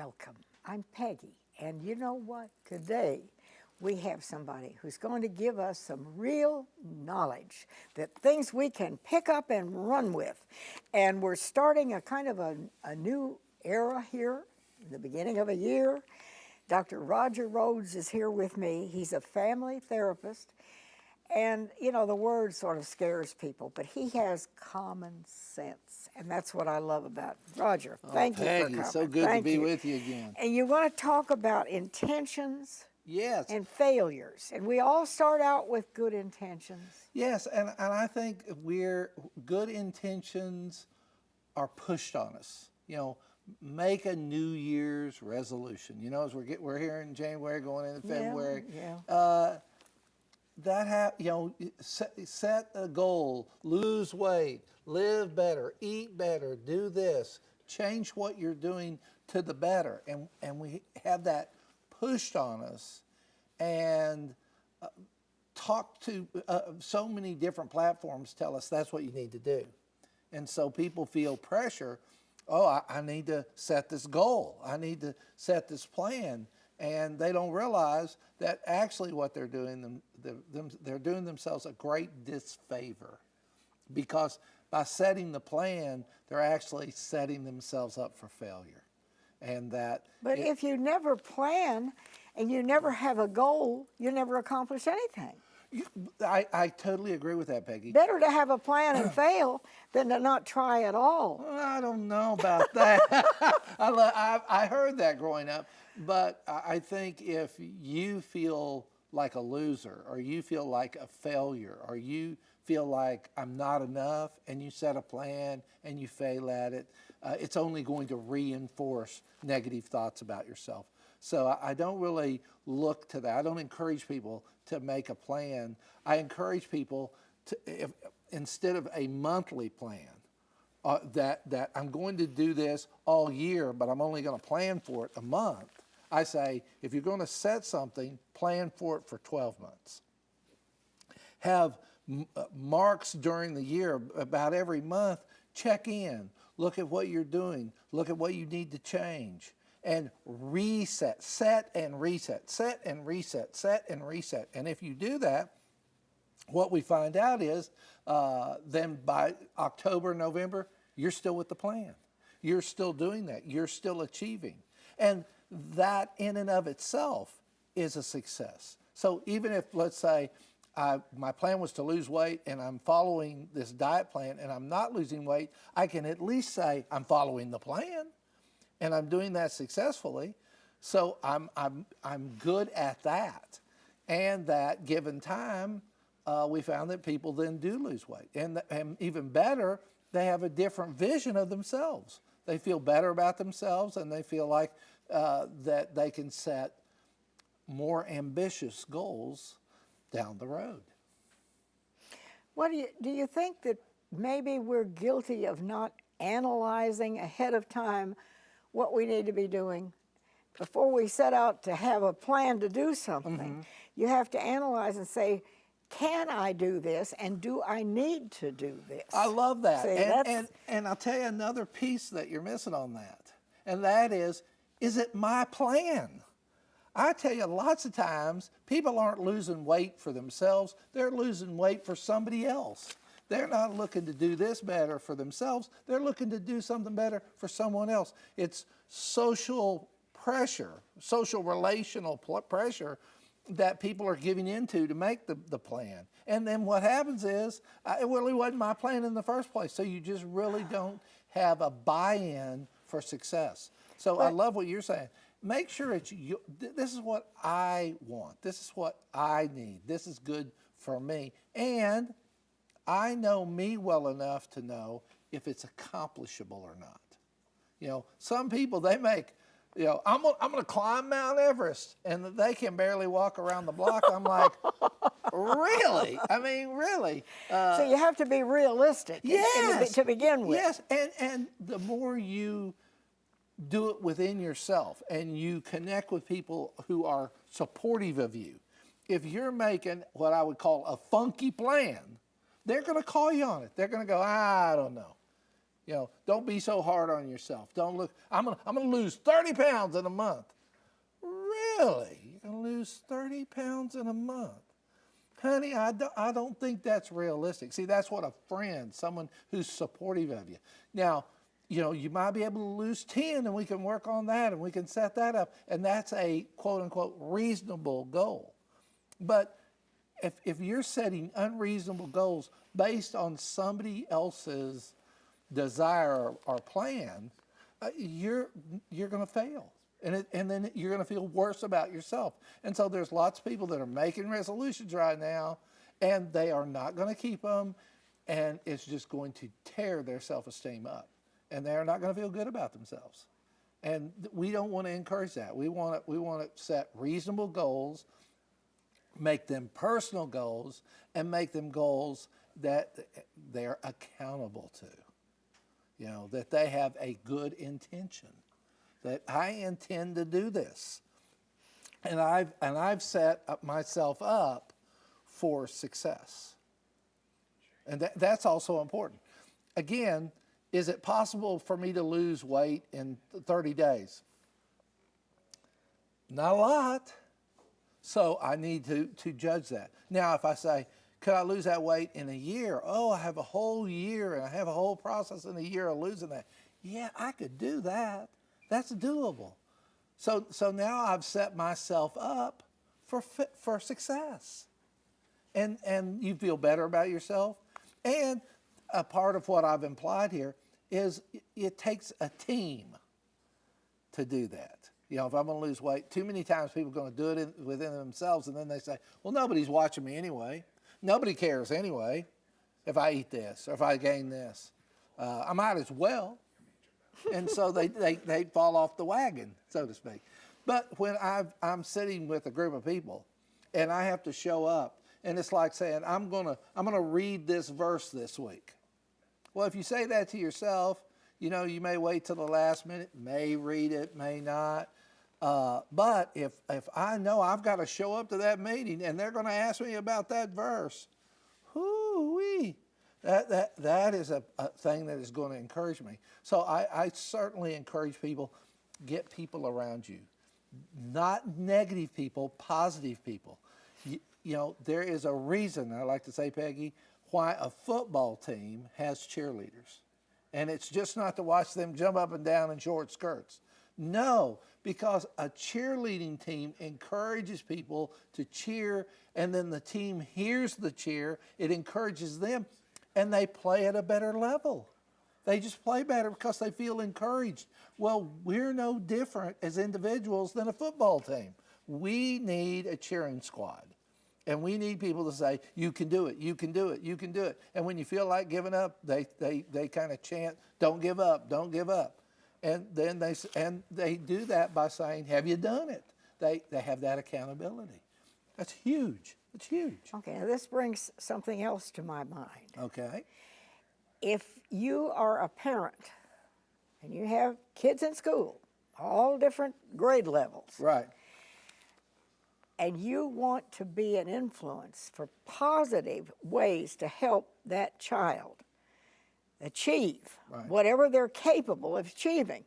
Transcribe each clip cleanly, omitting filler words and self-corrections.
welcome. I'm Peggy, and you know what? Today we have somebody who's going to give us some real knowledge, that things we can pick up and run with. And we're starting a kind of a new era here, the beginning of a year. Dr. Rhoades is here with me. He's a family therapist. And, you know, the word sort of scares people, but he has common sense. And that's what I love about Roger. Thank you for Peggy, coming. so good Thank to be you. with you again. And you want to talk about intentions Yes. and failures. And we all start out with good intentions. Yes, and I think good intentions are pushed on us. You know, make a New Year's resolution. You know, as we're here in January, going into February. Yeah. Set a goal, lose weight, live better, eat better, do this, change what you're doing to the better, and we have that pushed on us, and talk to so many different platforms tell us that's what you need to do, and so people feel pressure. Oh, I need to set this goal. I need to set this plan. And they don't realize that actually what they're doing, they're doing themselves a great disfavor, because by setting the plan, they're actually setting themselves up for failure. And that. But if you never plan and you never have a goal, you never accomplish anything. I totally agree with that, Peggy. Better to have a plan and fail than to not try at all. Well, I don't know about that. I heard that growing up, but I think if you feel like a loser, or you feel like a failure, or you feel like I'm not enough, and you set a plan and you fail at it, it's only going to reinforce negative thoughts about yourself. So I don't really look to that. I don't encourage people to make a plan. I encourage people to, instead of a monthly plan, that I'm going to do this all year, but I'm only going to plan for it a month. I say, if you're going to set something, plan for it for 12 months. Have marks during the year, about every month, check in, look at what you're doing, look at what you need to change, and reset, set and reset, set and reset, set and reset. And if you do that, what we find out is then by October, November, you're still with the plan. You're still doing that. You're still achieving. And that in and of itself is a success. So even if, let's say, my plan was to lose weight and I'm following this diet plan and I'm not losing weight, I can at least say I'm following the plan and I'm doing that successfully. So I'm good at that. And that given time, we found that people then do lose weight. And even better, they have a different vision of themselves. They feel better about themselves, and they feel like that they can set more ambitious goals down the road. What do you think that maybe we're guilty of not analyzing ahead of time what we need to be doing? Before we set out to have a plan to do something, you have to analyze and say, can I do this, and do I need to do this? I love that. See, and I'll tell you another piece that you're missing on that, and that is it my plan? I tell you, lots of times, people aren't losing weight for themselves. They're losing weight for somebody else. They're not looking to do this better for themselves. They're looking to do something better for someone else. It's social pressure, social relational pressure that people are giving into to make the plan. And then what happens is, it really wasn't my plan in the first place. So you just really don't have a buy-in for success. So I love what you're saying. Make sure this is what I want. This is what I need. This is good for me. And I know me well enough to know if it's accomplishable or not. You know, some people, they make, you know, I'm going to climb Mount Everest, and they can barely walk around the block. I'm like, really? I mean, really? So you have to be realistic to begin with. Yes, and the more you do it within yourself and you connect with people who are supportive of you, if you're making what I would call a funky plan, they're going to call you on it. They're going to go, I don't know. You know, don't be so hard on yourself. Don't look, I'm gonna lose 30 pounds in a month. Really? You're gonna lose 30 pounds in a month? Honey, I don't think that's realistic. See, that's what a friend, someone who's supportive of you. Now, you know, you might be able to lose 10 and we can work on that and we can set that up. And that's a quote unquote reasonable goal. But if you're setting unreasonable goals based on somebody else's desire or plan, you're going to fail. And then you're going to feel worse about yourself. And so there's lots of people that are making resolutions right now, and they are not going to keep them, and it's just going to tear their self-esteem up. And they're not going to feel good about themselves. And we don't want to encourage that. We want to set reasonable goals, make them personal goals, and make them goals that they're accountable to. You know, that they have a good intention. That I intend to do this. And I've set myself up for success. And that's also important. Again, is it possible for me to lose weight in 30 days? Not a lot. So I need to judge that. Now, if I say, could I lose that weight in a year? Oh, I have a whole year and I have a whole process in a year of losing that. Yeah, I could do that. That's doable. So now I've set myself up for success. And you feel better about yourself. And a part of what I've implied here is it takes a team to do that. You know, if I'm going to lose weight, too many times people are going to do it within themselves, and then they say, well, nobody's watching me anyway. Nobody cares anyway if I eat this or if I gain this. I might as well. And so they fall off the wagon, so to speak. But when I'm sitting with a group of people and I have to show up, and it's like saying, I'm gonna read this verse this week. Well, if you say that to yourself, you know, you may wait till the last minute, may read it, may not. But if I know I've got to show up to that meeting and they're going to ask me about that verse, whoo-wee. That is a thing that is going to encourage me. So I certainly encourage people, get people around you. Not negative people, positive people. You know, there is a reason, I like to say, Peggy, why a football team has cheerleaders. And it's just not to watch them jump up and down in short skirts. No, because a cheerleading team encourages people to cheer, and then the team hears the cheer, it encourages them, and they play at a better level. They just play better because they feel encouraged. Well, we're no different as individuals than a football team. We need a cheering squad. And we need people to say, you can do it, you can do it, you can do it. And when you feel like giving up, they kind of chant, don't give up, don't give up. And then they do that by saying, have you done it? They have that accountability. That's huge. It's huge. Okay, now this brings something else to my mind. Okay. If you are a parent and you have kids in school, all different grade levels, Right. and you want to be an influence for positive ways to help that child achieve whatever they're capable of achieving,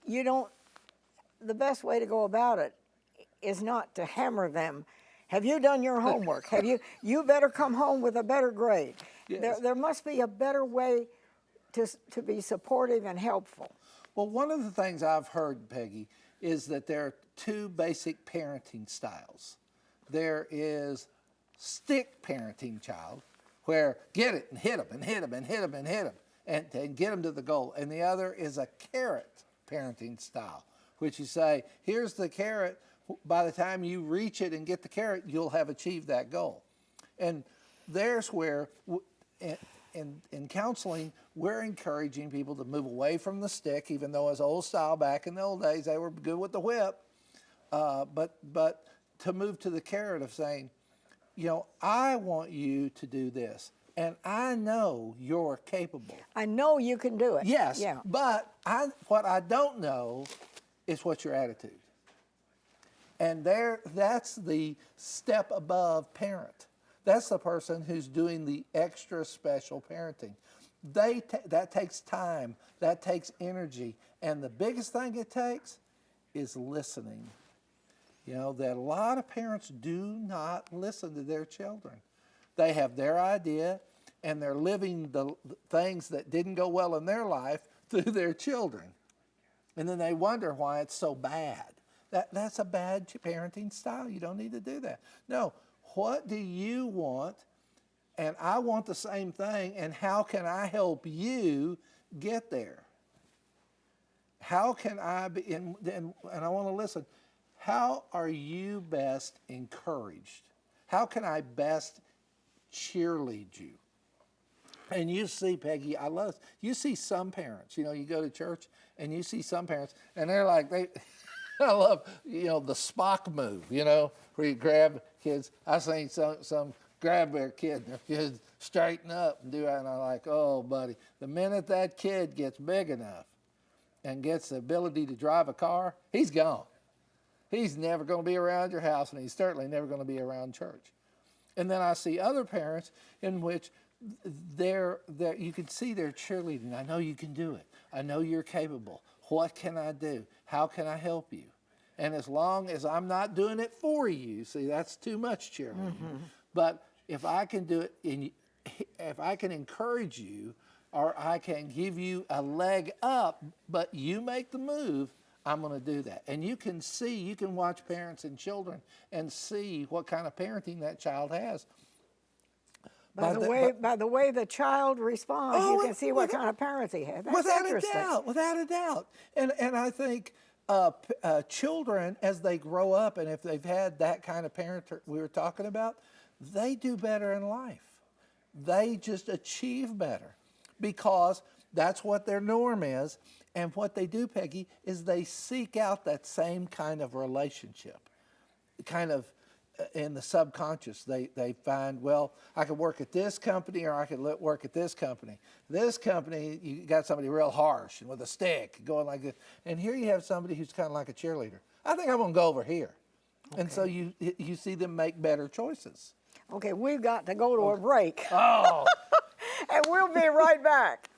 the best way to go about it is not to hammer them. Have you done your homework? You better come home with a better grade. Yes. There must be a better way to be supportive and helpful. Well, one of the things I've heard, Peggy, is that there are two basic parenting styles. There is stick parenting child, where get it and hit them and hit them and hit them and hit them and get them to the goal. And the other is a carrot parenting style, which you say, here's the carrot. By the time you reach it and get the carrot, you'll have achieved that goal. And there's where, in counseling, we're encouraging people to move away from the stick, even though as old style back in the old days, they were good with the whip. But to move to the carrot of saying, you know, I want you to do this, and I know you're capable. I know you can do it. Yes, yeah. But what I don't know is what's your attitude. And that's the step above parent. That's the person who's doing the extra special parenting. that takes time, that takes energy, and the biggest thing it takes is listening. You know, that a lot of parents do not listen to their children. They have their idea, and they're living the things that didn't go well in their life through their children. And then they wonder why it's so bad. That's a bad parenting style. You don't need to do that. No, what do you want? And I want the same thing, and how can I help you get there? How can I be, and I want to listen, how are you best encouraged? How can I best cheerlead you? And you see, Peggy, I love, you see some parents, you know, you go to church and you see some parents, and they're like, I love, you know, the Spock move, you know, where you grab kids. I seen some grab their kid, and their kids straighten up and do that, and I'm like, oh, buddy, the minute that kid gets big enough and gets the ability to drive a car, he's gone. He's never going to be around your house, and he's certainly never going to be around church. And then I see other parents in which you can see they're cheerleading. I know you can do it. I know you're capable. What can I do? How can I help you? And as long as I'm not doing it for you, see, that's too much cheerleading. Mm-hmm. But if I can do it, if I can encourage you, or I can give you a leg up, but you make the move, I'm going to do that. And you can see, you can watch parents and children and see what kind of parenting that child has. By the way the child responds, you can see what kind of parents he has. That's interesting. Without a doubt. And I think children, as they grow up, and if they've had that kind of parent we were talking about, they do better in life. They just achieve better because that's what their norm is. And what they do, Peggy, is they seek out that same kind of relationship, kind of in the subconscious. They find, well, I could work at this company, or I could work at this company. This company, you got somebody real harsh and with a stick going like this. And here you have somebody who's kind of like a cheerleader. I think I'm going to go over here. Okay. And so you see them make better choices. Okay, we've got to go to a break. Oh. And we'll be right back.